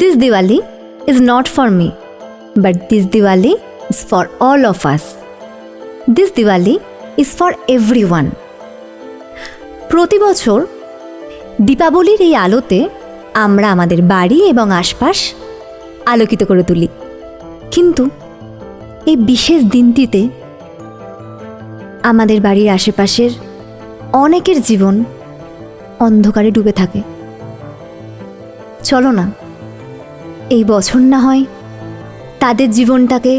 This Diwali is not for me, but this Diwali is for all of us. This Diwali is for everyone. প্রতি বছর দীপাবলির এই আলোতে আমরা আমাদের বাড়ি এবং আশপাশ আলোকিত করে তুলি, কিন্তু এই বিশেষ দিনটিতে আমাদের বাড়ির আশেপাশের অনেকের জীবন অন্ধকারে ডুবে থাকে। চলো না, এই বছর না হয় তাদের জীবনটাকে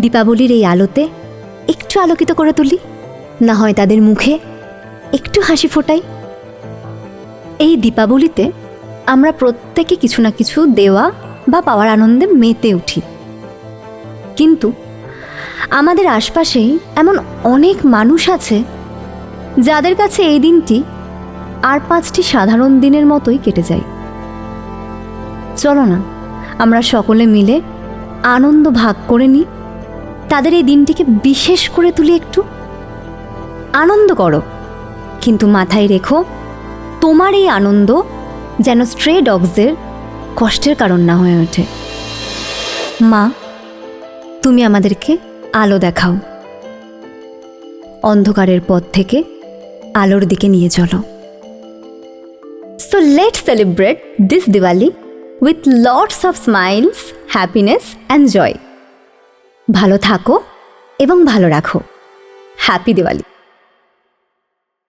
দীপাবলির এই আলোতে একটু আলোকিত করে তুলি, না হয় তাদের মুখে একটু হাসি ফোটাই। এই দীপাবলিতে আমরা প্রত্যেকে কিছু না কিছু দেওয়া বা পাওয়ার আনন্দে মেতে উঠি, কিন্তু আমাদের আশপাশেই এমন অনেক মানুষ আছে যাদের কাছে এই দিনটি আর 5টি সাধারণ দিনের মতোই কেটে যায়। চলো না, আমরা সকলে মিলে আনন্দ ভাগ করে নিই, তাদের এই দিনটিকে বিশেষ করে তুলি। একটু আনন্দ করো, কিন্তু মাথায় রেখো তোমার এই আনন্দ যেন স্ট্রে ডগসদের কষ্টের কারণ না হয়ে ওঠে। মা, তুমি আমাদেরকে আলো দেখাও, অন্ধকারের পথ থেকে আলোর দিকে নিয়ে চলো। So let's celebrate this Diwali with lots of smiles, happiness and joy. ভালো থাকো এবং ভালো রাখো। হ্যাপি দিওয়ালি।